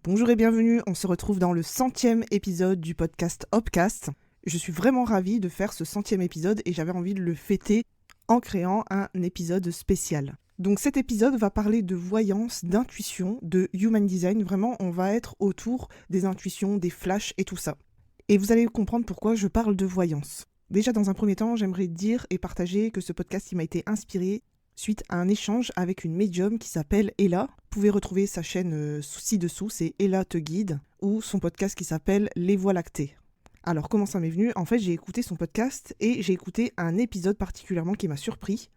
Bonjour et bienvenue, on se retrouve dans le 100e épisode du podcast Hopcast. Je suis vraiment ravie de faire ce 100e épisode et j'avais envie de le fêter en créant un épisode spécial. Donc cet épisode va parler de voyance, d'intuition, de human design. Vraiment, on va être autour des intuitions, des flashs et tout ça. Et vous allez comprendre pourquoi je parle de voyance. Déjà, dans un premier temps, j'aimerais dire et partager que ce podcast il m'a été inspiré suite à un échange avec une médium qui s'appelle Ella. Vous pouvez retrouver sa chaîne ci-dessous, c'est Ella te guide, ou son podcast qui s'appelle Les Voies lactées. Alors comment ça m'est venu ? En fait, j'ai écouté son podcast et j'ai écouté un épisode particulièrement qui m'a surpris,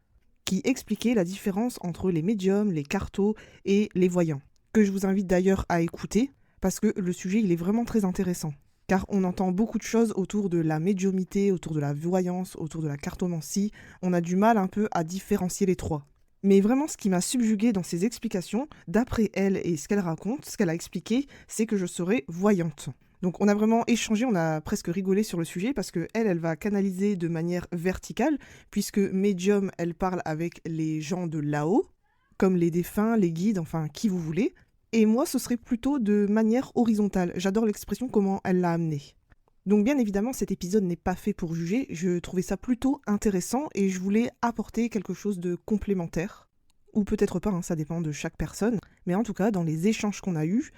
qui expliquait la différence entre les médiums, les cartos et les voyants, que je vous invite d'ailleurs à écouter, parce que le sujet il est vraiment très intéressant. Car on entend beaucoup de choses autour de la médiumité, autour de la voyance, autour de la cartomancie. On a du mal un peu à différencier les trois. Mais vraiment, ce qui m'a subjuguée dans ses explications, d'après elle et ce qu'elle raconte, ce qu'elle a expliqué, c'est que je serais voyante. Donc on a vraiment échangé, on a presque rigolé sur le sujet parce que elle va canaliser de manière verticale, puisque médium, elle parle avec les gens de là-haut, comme les défunts, les guides, enfin qui vous voulez. Et moi, ce serait plutôt de manière horizontale. J'adore l'expression comment elle l'a amenée. Donc bien évidemment, cet épisode n'est pas fait pour juger. Je trouvais ça plutôt intéressant et je voulais apporter quelque chose de complémentaire. Ou peut-être pas, ça dépend de chaque personne. Mais en tout cas, dans les échanges qu'on a eus,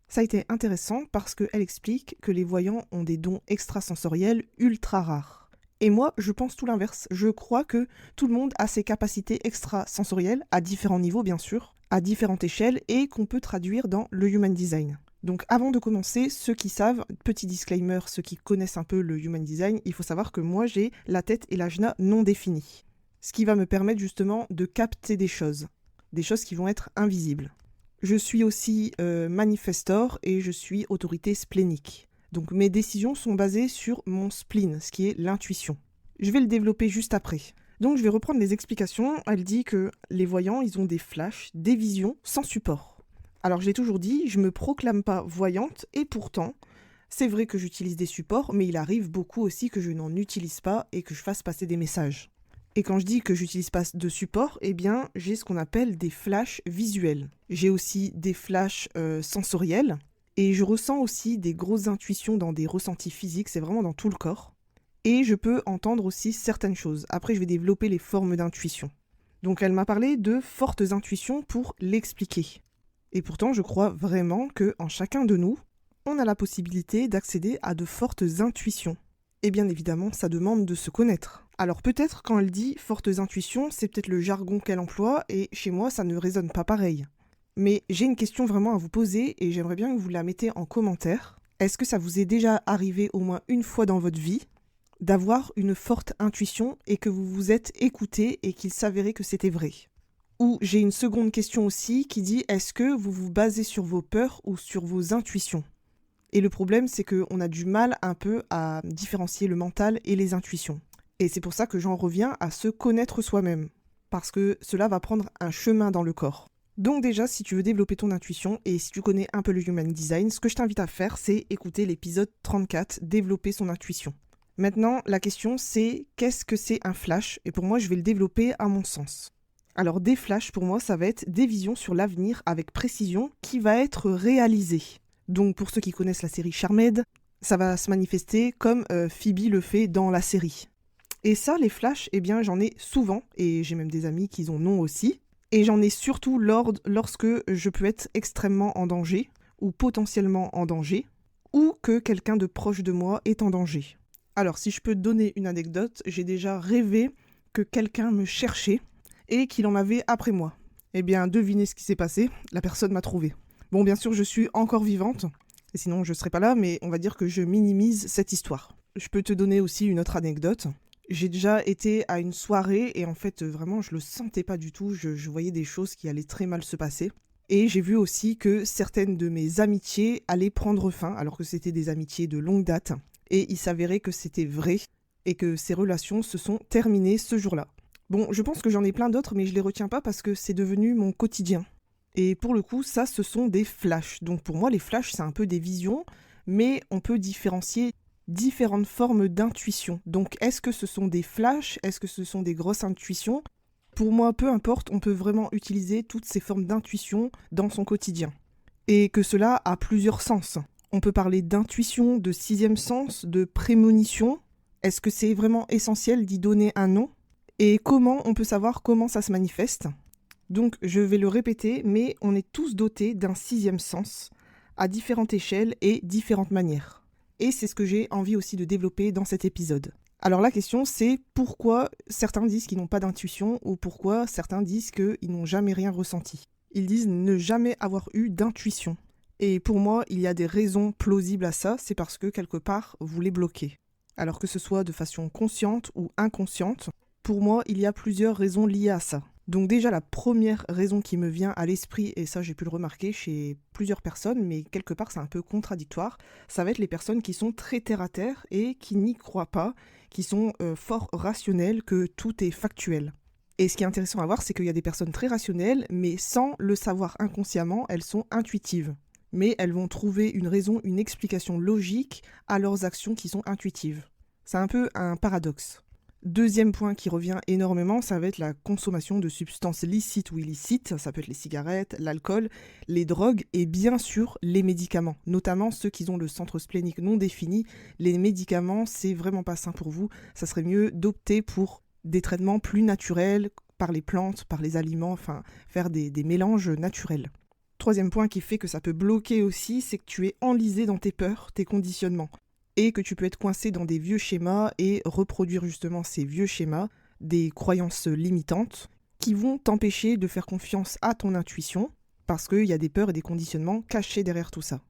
ça a été intéressant parce qu'elle explique que les voyants ont des dons extrasensoriels ultra rares. Et moi, je pense tout l'inverse. Je crois que tout le monde a ses capacités extrasensorielles, à différents niveaux bien sûr, à différentes échelles, et qu'on peut traduire dans le human design. Donc avant de commencer, ceux qui savent, petit disclaimer, ceux qui connaissent un peu le human design, il faut savoir que moi j'ai la tête et l'ajna non définis. Ce qui va me permettre justement de capter des choses qui vont être invisibles. Je suis aussi manifestor et je suis autorité splénique. Donc mes décisions sont basées sur mon spleen, ce qui est l'intuition. Je vais le développer juste après. Donc je vais reprendre les explications. Elle dit que les voyants, ils ont des flashs, des visions sans support. Alors j'ai toujours dit, je me proclame pas voyante et pourtant, c'est vrai que j'utilise des supports, mais il arrive beaucoup aussi que je n'en utilise pas et que je fasse passer des messages. Et quand je dis que j'utilise pas de support, eh bien j'ai ce qu'on appelle des flashs visuels. J'ai aussi des flashs sensoriels et je ressens aussi des grosses intuitions dans des ressentis physiques, c'est vraiment dans tout le corps. Et je peux entendre aussi certaines choses. Après, je vais développer les formes d'intuition. Donc elle m'a parlé de fortes intuitions pour l'expliquer. Et pourtant, je crois vraiment qu'en chacun de nous, on a la possibilité d'accéder à de fortes intuitions. Et bien évidemment, ça demande de se connaître. Alors peut-être quand elle dit fortes intuitions, c'est peut-être le jargon qu'elle emploie, et chez moi, ça ne résonne pas pareil. Mais j'ai une question vraiment à vous poser, et j'aimerais bien que vous la mettez en commentaire. Est-ce que ça vous est déjà arrivé au moins une fois dans votre vie d'avoir une forte intuition et que vous vous êtes écouté et qu'il s'avérait que c'était vrai? Ou j'ai une seconde question aussi qui dit est-ce que vous vous basez sur vos peurs ou sur vos intuitions? Et le problème c'est qu'on a du mal un peu à différencier le mental et les intuitions. Et c'est pour ça que j'en reviens à se connaître soi-même. Parce que cela va prendre un chemin dans le corps. Donc déjà, si tu veux développer ton intuition et si tu connais un peu le human design, ce que je t'invite à faire c'est écouter l'épisode 34, développer son intuition. Maintenant, la question c'est qu'est-ce que c'est un flash? Et pour moi, je vais le développer à mon sens. Alors des flashs, pour moi, ça va être des visions sur l'avenir avec précision qui va être réalisée. Donc pour ceux qui connaissent la série Charmed, ça va se manifester comme Phoebe le fait dans la série. Et ça, les flashs, eh bien j'en ai souvent, et j'ai même des amis qui en ont aussi. Et j'en ai surtout lorsque je peux être extrêmement en danger, ou potentiellement en danger, ou que quelqu'un de proche de moi est en danger. Alors, si je peux te donner une anecdote, j'ai déjà rêvé que quelqu'un me cherchait et qu'il en avait après moi. Eh bien, devinez ce qui s'est passé, la personne m'a trouvé. Bon, bien sûr, je suis encore vivante, et sinon je ne serais pas là, mais on va dire que je minimise cette histoire. Je peux te donner aussi une autre anecdote. J'ai déjà été à une soirée et en fait, vraiment, je le sentais pas du tout, je voyais des choses qui allaient très mal se passer. Et j'ai vu aussi que certaines de mes amitiés allaient prendre fin, alors que c'était des amitiés de longue date. Et il s'avérait que c'était vrai et que ces relations se sont terminées ce jour-là. Bon, je pense que j'en ai plein d'autres, mais je les retiens pas parce que c'est devenu mon quotidien. Et pour le coup, ça, ce sont des flashs. Donc pour moi, les flashs, c'est un peu des visions, mais on peut différencier différentes formes d'intuition. Donc est-ce que ce sont des flashs? Est-ce que ce sont des grosses intuitions? Pour moi, peu importe, on peut vraiment utiliser toutes ces formes d'intuition dans son quotidien. et que cela a plusieurs sens. On peut parler d'intuition, de sixième sens, de prémonition. Est-ce que c'est vraiment essentiel d'y donner un nom? Et comment on peut savoir comment ça se manifeste? Donc je vais le répéter, mais on est tous dotés d'un sixième sens, à différentes échelles et différentes manières. Et c'est ce que j'ai envie aussi de développer dans cet épisode. Alors la question c'est pourquoi certains disent qu'ils n'ont pas d'intuition ou pourquoi certains disent qu'ils n'ont jamais rien ressenti. Ils disent ne jamais avoir eu d'intuition. Et pour moi, il y a des raisons plausibles à ça, c'est parce que quelque part, vous les bloquez. Alors que ce soit de façon consciente ou inconsciente, pour moi, il y a plusieurs raisons liées à ça. Donc déjà, la première raison qui me vient à l'esprit, et ça j'ai pu le remarquer chez plusieurs personnes, mais quelque part c'est un peu contradictoire, ça va être les personnes qui sont très terre-à-terre et qui n'y croient pas, qui sont fort rationnelles, que tout est factuel. Et ce qui est intéressant à voir, c'est qu'il y a des personnes très rationnelles, mais sans le savoir inconsciemment, elles sont intuitives. Mais elles vont trouver une raison, une explication logique à leurs actions qui sont intuitives. C'est un peu un paradoxe. Deuxième point qui revient énormément, ça va être la consommation de substances licites ou illicites, ça peut être les cigarettes, l'alcool, les drogues et bien sûr les médicaments, notamment ceux qui ont le centre splénique non défini. Les médicaments, c'est vraiment pas sain pour vous, ça serait mieux d'opter pour des traitements plus naturels, par les plantes, par les aliments, enfin faire des mélanges naturels. Troisième point qui fait que ça peut bloquer aussi, c'est que tu es enlisé dans tes peurs, tes conditionnements. Et que tu peux être coincé dans des vieux schémas et reproduire justement ces vieux schémas, des croyances limitantes, qui vont t'empêcher de faire confiance à ton intuition, parce qu'il y a des peurs et des conditionnements cachés derrière tout ça.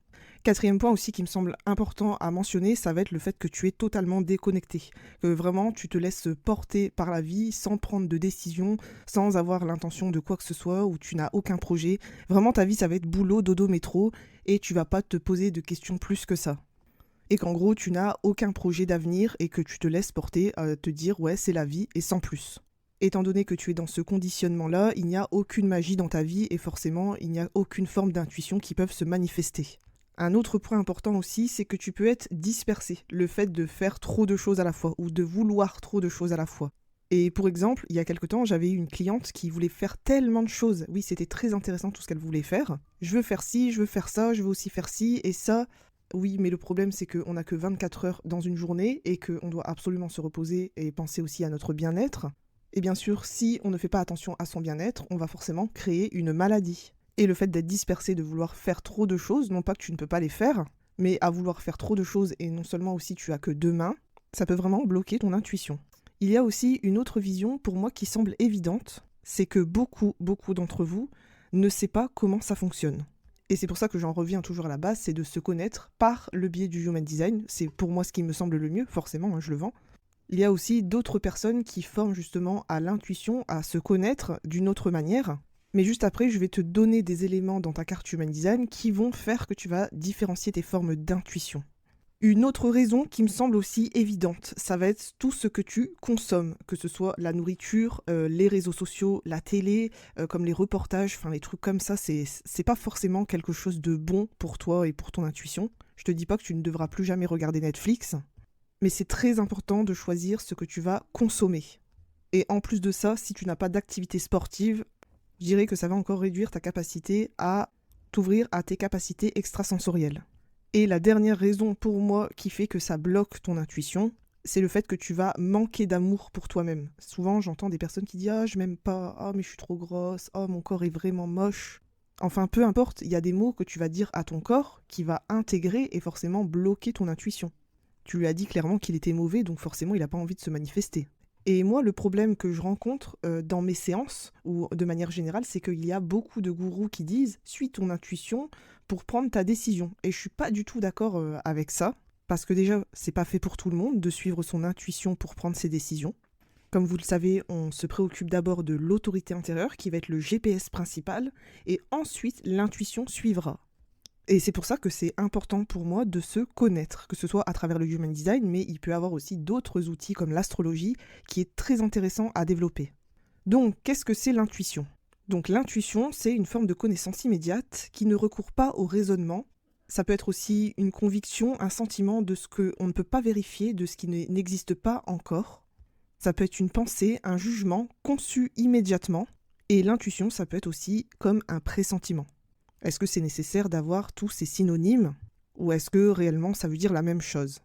Quatrième point aussi qui me semble important à mentionner, ça va être le fait que tu es totalement déconnecté, que vraiment tu te laisses porter par la vie sans prendre de décision, sans avoir l'intention de quoi que ce soit, ou tu n'as aucun projet. Vraiment ta vie ça va être boulot, dodo, métro, et tu vas pas te poser de questions plus que ça. Et qu'en gros, tu n'as aucun projet d'avenir et que tu te laisses porter à te dire « ouais, c'est la vie » et sans plus. Étant donné que tu es dans ce conditionnement-là, il n'y a aucune magie dans ta vie et forcément, il n'y a aucune forme d'intuition qui peuvent se manifester. Un autre point important aussi, c'est que tu peux être dispersé, le fait de faire trop de choses à la fois ou de vouloir trop de choses à la fois. Et pour exemple, il y a quelque temps, j'avais eu une cliente qui voulait faire tellement de choses. Oui, c'était très intéressant tout ce qu'elle voulait faire. Je veux faire ci, je veux faire ça, je veux aussi faire ci et ça. Oui, mais le problème, c'est qu'on n'a que 24 heures dans une journée et qu'on doit absolument se reposer et penser aussi à notre bien-être. Et bien sûr, si on ne fait pas attention à son bien-être, on va forcément créer une maladie. Et le fait d'être dispersé, de vouloir faire trop de choses, non pas que tu ne peux pas les faire, mais à vouloir faire trop de choses et non seulement aussi tu as que 2 mains, ça peut vraiment bloquer ton intuition. Il y a aussi une autre vision pour moi qui semble évidente, c'est que beaucoup d'entre vous ne savent pas comment ça fonctionne. Et c'est pour ça que j'en reviens toujours à la base, c'est de se connaître par le biais du Human Design. C'est pour moi ce qui me semble le mieux, forcément, je le vends. Il y a aussi d'autres personnes qui forment justement à l'intuition, à se connaître d'une autre manière. Mais juste après, je vais te donner des éléments dans ta carte Human Design qui vont faire que tu vas différencier tes formes d'intuition. Une autre raison qui me semble aussi évidente, ça va être tout ce que tu consommes, que ce soit la nourriture, les réseaux sociaux, la télé, comme les reportages, enfin les trucs comme ça, c'est pas forcément quelque chose de bon pour toi et pour ton intuition. Je te dis pas que tu ne devras plus jamais regarder Netflix, mais c'est très important de choisir ce que tu vas consommer. Et en plus de ça, si tu n'as pas d'activité sportive, je dirais que ça va encore réduire ta capacité à t'ouvrir à tes capacités extrasensorielles. Et la dernière raison pour moi qui fait que ça bloque ton intuition, c'est le fait que tu vas manquer d'amour pour toi-même. Souvent, j'entends des personnes qui disent « Ah, je m'aime pas. Ah, mais je suis trop grosse. Ah, mon corps est vraiment moche. » Enfin, peu importe, il y a des mots que tu vas dire à ton corps qui va intégrer et forcément bloquer ton intuition. Tu lui as dit clairement qu'il était mauvais, donc forcément, il n'a pas envie de se manifester. Et moi, le problème que je rencontre dans mes séances, ou de manière générale, c'est qu'il y a beaucoup de gourous qui disent « Suis ton intuition » pour prendre ta décision. Et je suis pas du tout d'accord avec ça, parce que déjà, c'est pas fait pour tout le monde de suivre son intuition pour prendre ses décisions. Comme vous le savez, on se préoccupe d'abord de l'autorité intérieure, qui va être le GPS principal, et ensuite, l'intuition suivra. Et c'est pour ça que c'est important pour moi de se connaître, que ce soit à travers le Human Design, mais il peut y avoir aussi d'autres outils comme l'astrologie, qui est très intéressant à développer. Donc, qu'est-ce que c'est l'intuition ? Donc l'intuition, c'est une forme de connaissance immédiate qui ne recourt pas au raisonnement. Ça peut être aussi une conviction, un sentiment de ce qu'on ne peut pas vérifier, de ce qui n'existe pas encore. Ça peut être une pensée, un jugement conçu immédiatement. Et l'intuition, ça peut être aussi comme un pressentiment. Est-ce que c'est nécessaire d'avoir tous ces synonymes ou est-ce que réellement ça veut dire la même chose?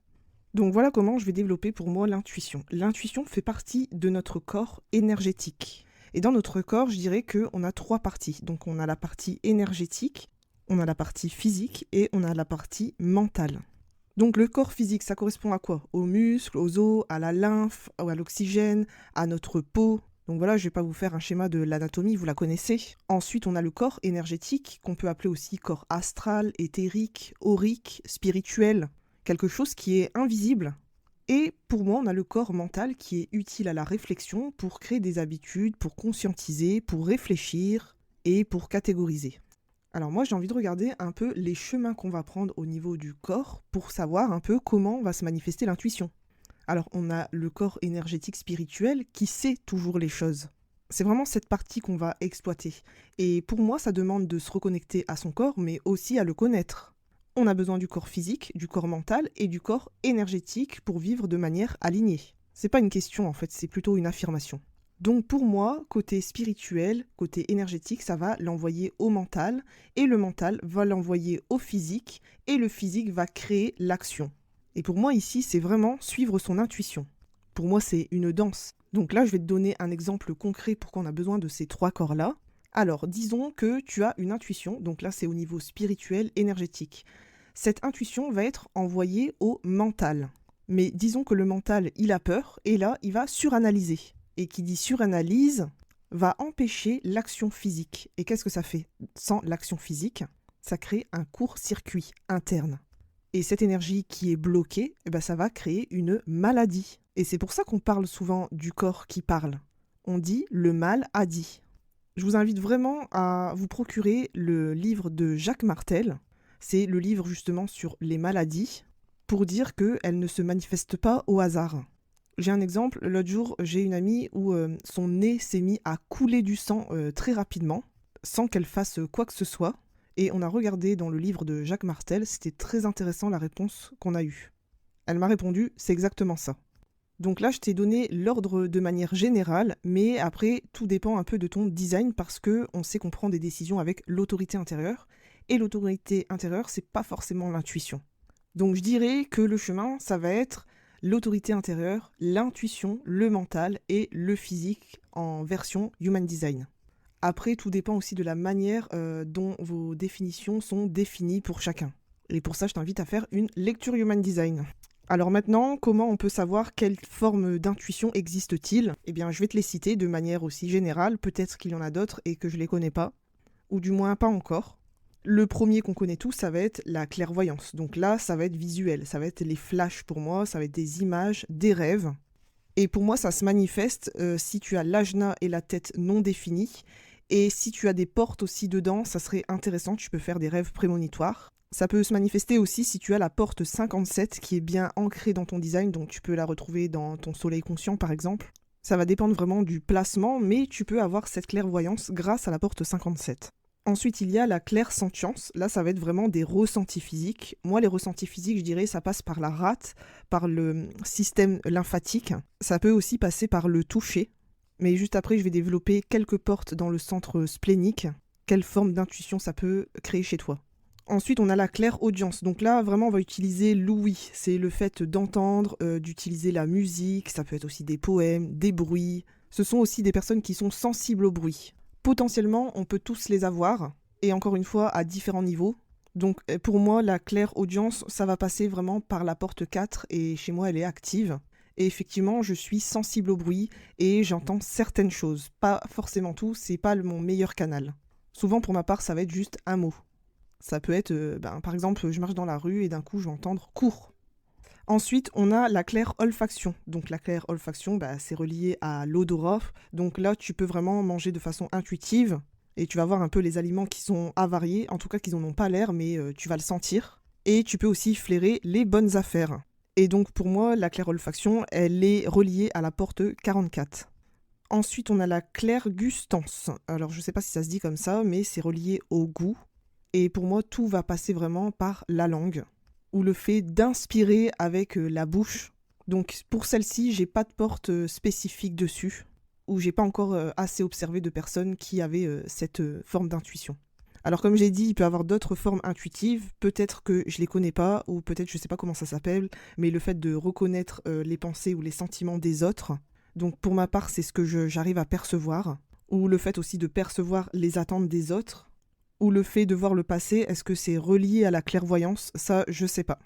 Donc voilà comment je vais développer pour moi l'intuition. L'intuition fait partie de notre corps énergétique. Et dans notre corps, je dirais qu'on a 3 parties. Donc on a la partie énergétique, on a la partie physique et on a la partie mentale. Donc le corps physique, ça correspond à quoi? Aux muscles, aux os, à la lymphe, à l'oxygène, à notre peau. Donc voilà, je ne vais pas vous faire un schéma de l'anatomie, vous la connaissez. Ensuite, on a le corps énergétique, qu'on peut appeler aussi corps astral, éthérique, aurique, spirituel, quelque chose qui est invisible. Et pour moi, on a le corps mental qui est utile à la réflexion pour créer des habitudes, pour conscientiser, pour réfléchir et pour catégoriser. Alors moi, j'ai envie de regarder un peu les chemins qu'on va prendre au niveau du corps pour savoir un peu comment va se manifester l'intuition. Alors, on a le corps énergétique spirituel qui sait toujours les choses. C'est vraiment cette partie qu'on va exploiter. Et pour moi, ça demande de se reconnecter à son corps, mais aussi à le connaître. On a besoin du corps physique, du corps mental et du corps énergétique pour vivre de manière alignée. C'est pas une question en fait, c'est plutôt une affirmation. Donc pour moi, côté spirituel, côté énergétique, ça va l'envoyer au mental, et le mental va l'envoyer au physique, et le physique va créer l'action. Et pour moi ici, c'est vraiment suivre son intuition. Pour moi, c'est une danse. Donc là, je vais te donner un exemple concret pourquoi on a besoin de ces 3 corps-là. Alors, disons que tu as une intuition, donc là, c'est au niveau spirituel, énergétique. Cette intuition va être envoyée au mental. Mais disons que le mental, il a peur, et là, il va suranalyser. Et qui dit suranalyse, va empêcher l'action physique. Et qu'est-ce que ça fait? Sans l'action physique, ça crée un court-circuit interne. Et cette énergie qui est bloquée, ça va créer une maladie. Et c'est pour ça qu'on parle souvent du corps qui parle. On dit le mal a dit. Je vous invite vraiment à vous procurer le livre de Jacques Martel. C'est le livre justement sur les maladies, pour dire qu'elles ne se manifestent pas au hasard. J'ai un exemple, l'autre jour, j'ai une amie où son nez s'est mis à couler du sang très rapidement, sans qu'elle fasse quoi que ce soit. Et on a regardé dans le livre de Jacques Martel, c'était très intéressant la réponse qu'on a eue. Elle m'a répondu, c'est exactement ça. Donc là, je t'ai donné l'ordre de manière générale, mais après, tout dépend un peu de ton design parce qu'on sait qu'on prend des décisions avec l'autorité intérieure. Et l'autorité intérieure, c'est pas forcément l'intuition. Donc je dirais que le chemin, ça va être l'autorité intérieure, l'intuition, le mental et le physique en version Human Design. Après, tout dépend aussi de la manière dont vos définitions sont définies pour chacun. Et pour ça, je t'invite à faire une lecture Human Design. Alors maintenant, comment on peut savoir quelle forme d'intuition existe-t-il? Eh bien, je vais te les citer de manière aussi générale. Peut-être qu'il y en a d'autres et que je ne les connais pas. Ou du moins pas encore. Le premier qu'on connaît tous, ça va être la clairvoyance. Donc là, ça va être visuel. Ça va être les flashs pour moi. Ça va être des images, des rêves. Et pour moi, ça se manifeste si tu as l'ajna et la tête non définis. Et si tu as des portes aussi dedans, ça serait intéressant, tu peux faire des rêves prémonitoires. Ça peut se manifester aussi si tu as la porte 57 qui est bien ancrée dans ton design, donc tu peux la retrouver dans ton soleil conscient par exemple. Ça va dépendre vraiment du placement, mais tu peux avoir cette clairvoyance grâce à la porte 57. Ensuite, il y a la clairsentience. Là, ça va être vraiment des ressentis physiques. Moi, les ressentis physiques, je dirais, ça passe par la rate, par le système lymphatique. Ça peut aussi passer par le toucher. Mais juste après, je vais développer quelques portes dans le centre splénique. Quelle forme d'intuition ça peut créer chez toi? Ensuite, on a la clairaudience. Donc là, vraiment, on va utiliser l'ouïe. C'est le fait d'entendre, d'utiliser la musique. Ça peut être aussi des poèmes, des bruits. Ce sont aussi des personnes qui sont sensibles au bruit. Potentiellement, on peut tous les avoir. Et encore une fois, à différents niveaux. Donc pour moi, la clairaudience, ça va passer vraiment par la porte 4. Et chez moi, elle est active. Et effectivement, je suis sensible au bruit et j'entends certaines choses. Pas forcément tout, c'est pas mon meilleur canal. Souvent, pour ma part, ça va être juste un mot. Ça peut être, par exemple, je marche dans la rue et d'un coup, je vais entendre « cours ». Ensuite, on a la clair-olfaction. Donc la clair-olfaction, c'est relié à l'odorat. Donc là, tu peux vraiment manger de façon intuitive et tu vas voir un peu les aliments qui sont avariés, en tout cas qui n'en ont pas l'air, mais tu vas le sentir. Et tu peux aussi flairer les bonnes affaires. Et donc pour moi, la clairolfaction, elle est reliée à la porte 44. Ensuite, on a la clairgustance. Alors je ne sais pas si ça se dit comme ça, mais c'est relié au goût. Et pour moi, tout va passer vraiment par la langue, ou le fait d'inspirer avec la bouche. Donc pour celle-ci, j'ai pas de porte spécifique dessus, ou j'ai pas encore assez observé de personnes qui avaient cette forme d'intuition. Alors comme j'ai dit, il peut y avoir d'autres formes intuitives, peut-être que je les connais pas, ou peut-être je sais pas comment ça s'appelle, mais le fait de reconnaître les pensées ou les sentiments des autres. Donc pour ma part, c'est ce que j'arrive à percevoir, ou le fait aussi de percevoir les attentes des autres, ou le fait de voir le passé, est-ce que c'est relié à la clairvoyance? Ça, je sais pas.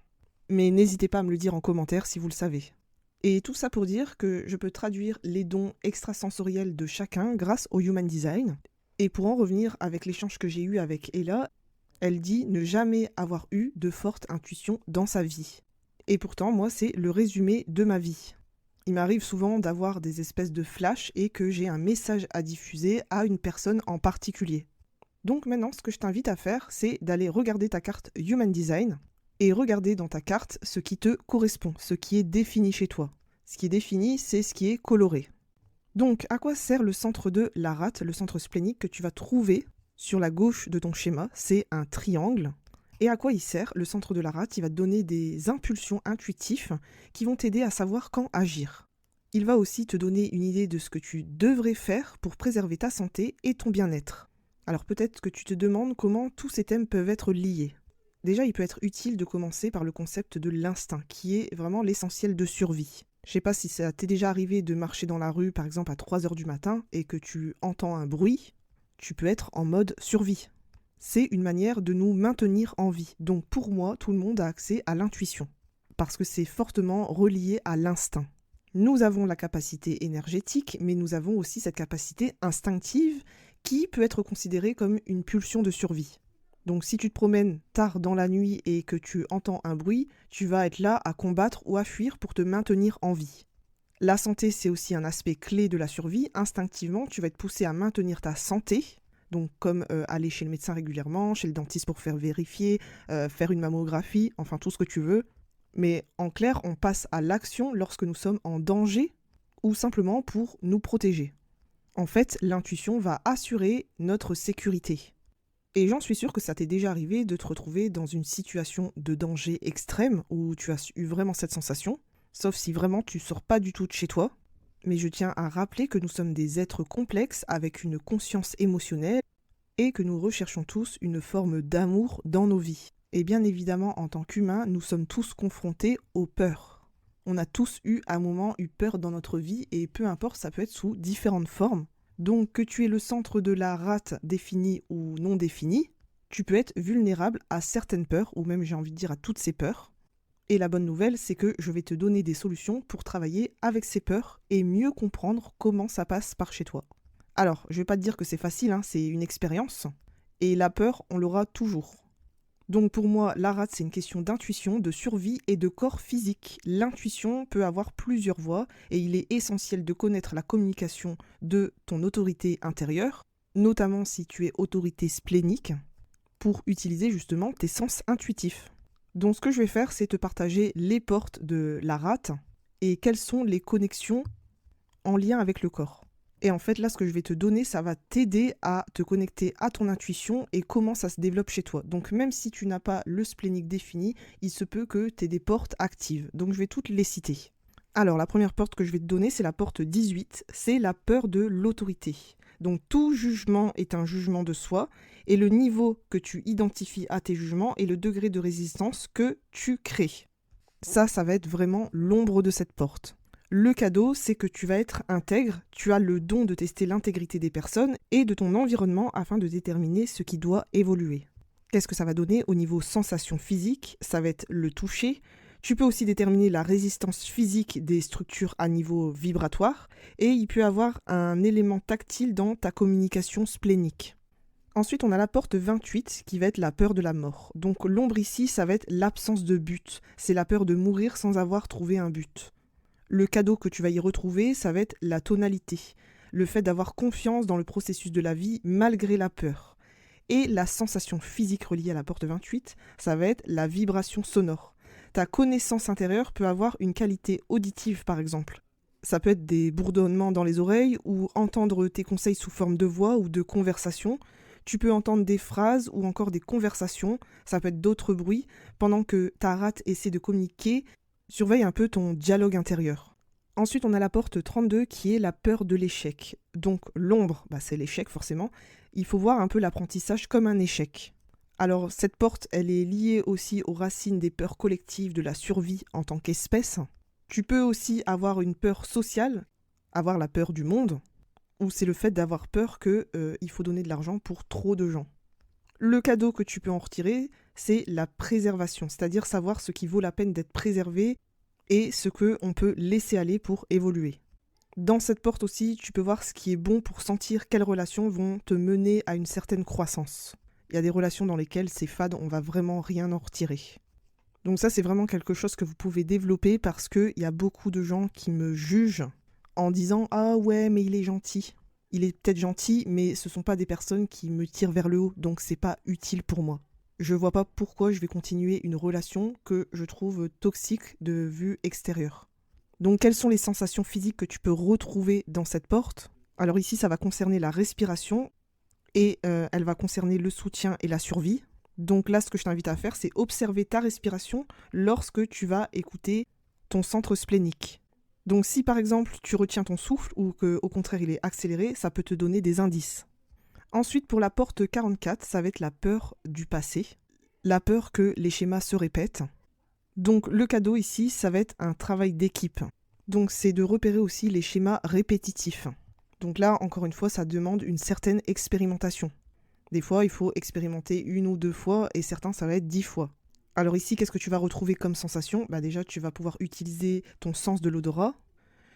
Mais n'hésitez pas à me le dire en commentaire si vous le savez. Et tout ça pour dire que je peux traduire les dons extrasensoriels de chacun grâce au Human Design. Et pour en revenir avec l'échange que j'ai eu avec Ella, elle dit ne jamais avoir eu de forte intuition dans sa vie. Et pourtant, moi, c'est le résumé de ma vie. Il m'arrive souvent d'avoir des espèces de flashs et que j'ai un message à diffuser à une personne en particulier. Donc maintenant, ce que je t'invite à faire, c'est d'aller regarder ta carte Human Design et regarder dans ta carte ce qui te correspond, ce qui est défini chez toi. Ce qui est défini, c'est ce qui est coloré. Donc, à quoi sert le centre de la rate, le centre splénique que tu vas trouver sur la gauche de ton schéma? C'est un triangle. Et à quoi il sert? Le centre de la rate, il va te donner des impulsions intuitives qui vont t'aider à savoir quand agir. Il va aussi te donner une idée de ce que tu devrais faire pour préserver ta santé et ton bien-être. Alors peut-être que tu te demandes comment tous ces thèmes peuvent être liés. Déjà, il peut être utile de commencer par le concept de l'instinct, qui est vraiment l'essentiel de survie. Je sais pas si ça t'est déjà arrivé de marcher dans la rue, par exemple à 3 heures du matin, et que tu entends un bruit, tu peux être en mode survie. C'est une manière de nous maintenir en vie. Donc pour moi, tout le monde a accès à l'intuition, parce que c'est fortement relié à l'instinct. Nous avons la capacité énergétique, mais nous avons aussi cette capacité instinctive qui peut être considérée comme une pulsion de survie. Donc si tu te promènes tard dans la nuit et que tu entends un bruit, tu vas être là à combattre ou à fuir pour te maintenir en vie. La santé, c'est aussi un aspect clé de la survie. Instinctivement, tu vas être poussé à maintenir ta santé, donc comme aller chez le médecin régulièrement, chez le dentiste pour faire vérifier, faire une mammographie, enfin tout ce que tu veux. Mais en clair, on passe à l'action lorsque nous sommes en danger ou simplement pour nous protéger. En fait, l'intuition va assurer notre sécurité. Et j'en suis sûre que ça t'est déjà arrivé de te retrouver dans une situation de danger extrême où tu as eu vraiment cette sensation, sauf si vraiment tu sors pas du tout de chez toi. Mais je tiens à rappeler que nous sommes des êtres complexes avec une conscience émotionnelle et que nous recherchons tous une forme d'amour dans nos vies. Et bien évidemment, en tant qu'humains, nous sommes tous confrontés aux peurs. On a tous à un moment eu peur dans notre vie et peu importe, ça peut être sous différentes formes. Donc que tu es le centre de la rate définie ou non définie, tu peux être vulnérable à certaines peurs, ou même j'ai envie de dire à toutes ces peurs. Et la bonne nouvelle, c'est que je vais te donner des solutions pour travailler avec ces peurs et mieux comprendre comment ça passe par chez toi. Alors, je vais pas te dire que c'est facile, c'est une expérience. Et la peur, on l'aura toujours. Donc pour moi, la rate, c'est une question d'intuition, de survie et de corps physique. L'intuition peut avoir plusieurs voies et il est essentiel de connaître la communication de ton autorité intérieure, notamment si tu es autorité splénique, pour utiliser justement tes sens intuitifs. Donc ce que je vais faire, c'est te partager les portes de la rate et quelles sont les connexions en lien avec le corps. Et en fait, là, ce que je vais te donner, ça va t'aider à te connecter à ton intuition et comment ça se développe chez toi. Donc même si tu n'as pas le splénique défini, il se peut que tu aies des portes actives. Donc je vais toutes les citer. Alors la première porte que je vais te donner, c'est la porte 18, c'est la peur de l'autorité. Donc tout jugement est un jugement de soi et le niveau que tu identifies à tes jugements est le degré de résistance que tu crées. Ça va être vraiment l'ombre de cette porte. Le cadeau, c'est que tu vas être intègre, tu as le don de tester l'intégrité des personnes et de ton environnement afin de déterminer ce qui doit évoluer. Qu'est-ce que ça va donner au niveau sensation physique? Ça va être le toucher. Tu peux aussi déterminer la résistance physique des structures à niveau vibratoire et il peut y avoir un élément tactile dans ta communication splénique. Ensuite, on a la porte 28 qui va être la peur de la mort. Donc l'ombre ici, ça va être l'absence de but. C'est la peur de mourir sans avoir trouvé un but. Le cadeau que tu vas y retrouver, ça va être la tonalité, le fait d'avoir confiance dans le processus de la vie malgré la peur. Et la sensation physique reliée à la porte 28, ça va être la vibration sonore. Ta connaissance intérieure peut avoir une qualité auditive par exemple. Ça peut être des bourdonnements dans les oreilles ou entendre tes conseils sous forme de voix ou de conversation. Tu peux entendre des phrases ou encore des conversations, ça peut être d'autres bruits, pendant que ta rate essaie de communiquer. Surveille un peu ton dialogue intérieur. Ensuite, on a la porte 32 qui est la peur de l'échec. Donc l'ombre, c'est l'échec forcément. il faut voir un peu l'apprentissage comme un échec. Alors cette porte, elle est liée aussi aux racines des peurs collectives de la survie en tant qu'espèce. Tu peux aussi avoir une peur sociale, avoir la peur du monde, ou c'est le fait d'avoir peur qu'il faut donner de l'argent pour trop de gens. Le cadeau que tu peux en retirer, c'est la préservation, c'est-à-dire savoir ce qui vaut la peine d'être préservé et ce qu'on peut laisser aller pour évoluer. Dans cette porte aussi, tu peux voir ce qui est bon pour sentir quelles relations vont te mener à une certaine croissance. Il y a des relations dans lesquelles c'est fade, on va vraiment rien en retirer. Donc ça, c'est vraiment quelque chose que vous pouvez développer parce qu'il y a beaucoup de gens qui me jugent en disant « Ah ouais, mais il est gentil ». Il est peut-être gentil, mais ce ne sont pas des personnes qui me tirent vers le haut, donc c'est pas utile pour moi. Je vois pas pourquoi je vais continuer une relation que je trouve toxique de vue extérieure. Donc quelles sont les sensations physiques que tu peux retrouver dans cette porte ? Alors ici, ça va concerner la respiration et elle va concerner le soutien et la survie. Donc là, ce que je t'invite à faire, c'est observer ta respiration lorsque tu vas écouter ton centre splénique. Donc si par exemple tu retiens ton souffle ou qu'au contraire il est accéléré, ça peut te donner des indices. Ensuite pour la porte 44, ça va être la peur du passé, la peur que les schémas se répètent. Donc le cadeau ici, ça va être un travail d'équipe. Donc c'est de repérer aussi les schémas répétitifs. Donc là, encore une fois, ça demande une certaine expérimentation. Des fois, il faut expérimenter 1 ou 2 fois et certains, ça va être 10 fois. Alors ici, qu'est-ce que tu vas retrouver comme sensation ? Déjà, tu vas pouvoir utiliser ton sens de l'odorat.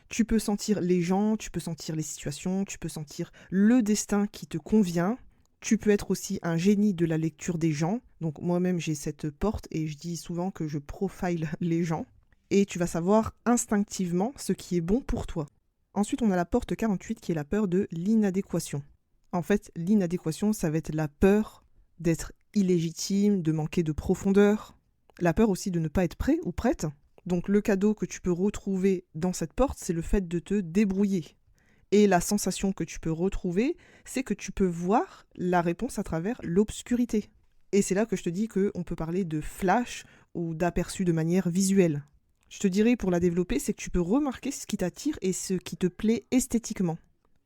Tu peux sentir les gens, tu peux sentir les situations, tu peux sentir le destin qui te convient. Tu peux être aussi un génie de la lecture des gens. Donc moi-même, j'ai cette porte et je dis souvent que je profile les gens. Et tu vas savoir instinctivement ce qui est bon pour toi. Ensuite, on a la porte 48 qui est la peur de l'inadéquation. En fait, l'inadéquation, ça va être la peur d'être illégitime, de manquer de profondeur, la peur aussi de ne pas être prêt ou prête. Donc le cadeau que tu peux retrouver dans cette porte, c'est le fait de te débrouiller. Et la sensation que tu peux retrouver, c'est que tu peux voir la réponse à travers l'obscurité. Et c'est là que je te dis qu'on peut parler de flash ou d'aperçu de manière visuelle. Je te dirais pour la développer, c'est que tu peux remarquer ce qui t'attire et ce qui te plaît esthétiquement.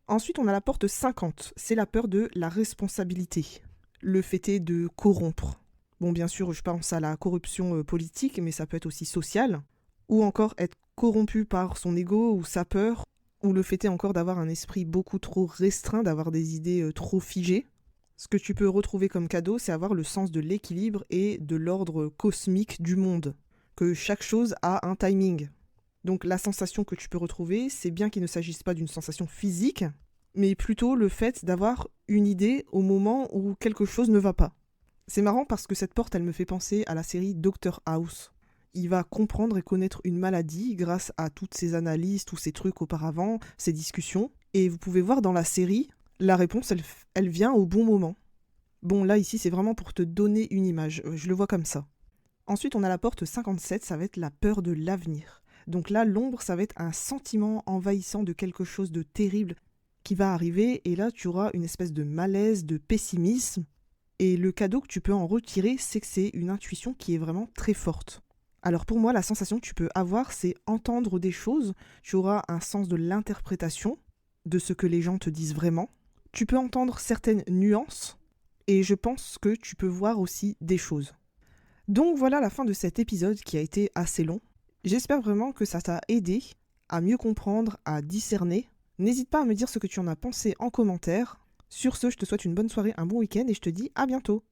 Ensuite, on a la porte 50, c'est la peur de la responsabilité. Le fait est de corrompre. Bon, bien sûr, je pense à la corruption politique, mais ça peut être aussi sociale. Ou encore être corrompu par son ego ou sa peur. Ou le fait est encore d'avoir un esprit beaucoup trop restreint, d'avoir des idées trop figées. Ce que tu peux retrouver comme cadeau, c'est avoir le sens de l'équilibre et de l'ordre cosmique du monde. Que chaque chose a un timing. Donc la sensation que tu peux retrouver, c'est bien qu'il ne s'agisse pas d'une sensation physique, mais plutôt le fait d'avoir une idée au moment où quelque chose ne va pas. C'est marrant parce que cette porte, elle me fait penser à la série Dr House. Il va comprendre et connaître une maladie grâce à toutes ces analyses, tous ces trucs auparavant, ces discussions. Et vous pouvez voir dans la série, la réponse, elle vient au bon moment. Bon, là, ici, c'est vraiment pour te donner une image. Je le vois comme ça. Ensuite, on a la porte 57, ça va être la peur de l'avenir. Donc là, l'ombre, ça va être un sentiment envahissant de quelque chose de terrible qui va arriver. Et là, tu auras une espèce de malaise, de pessimisme. Et le cadeau que tu peux en retirer, c'est que c'est une intuition qui est vraiment très forte. Alors pour moi, la sensation que tu peux avoir, c'est entendre des choses. Tu auras un sens de l'interprétation, de ce que les gens te disent vraiment. Tu peux entendre certaines nuances. Et je pense que tu peux voir aussi des choses. Donc voilà la fin de cet épisode qui a été assez long. J'espère vraiment que ça t'a aidé à mieux comprendre, à discerner. N'hésite pas à me dire ce que tu en as pensé en commentaire. Sur ce, je te souhaite une bonne soirée, un bon week-end et je te dis à bientôt.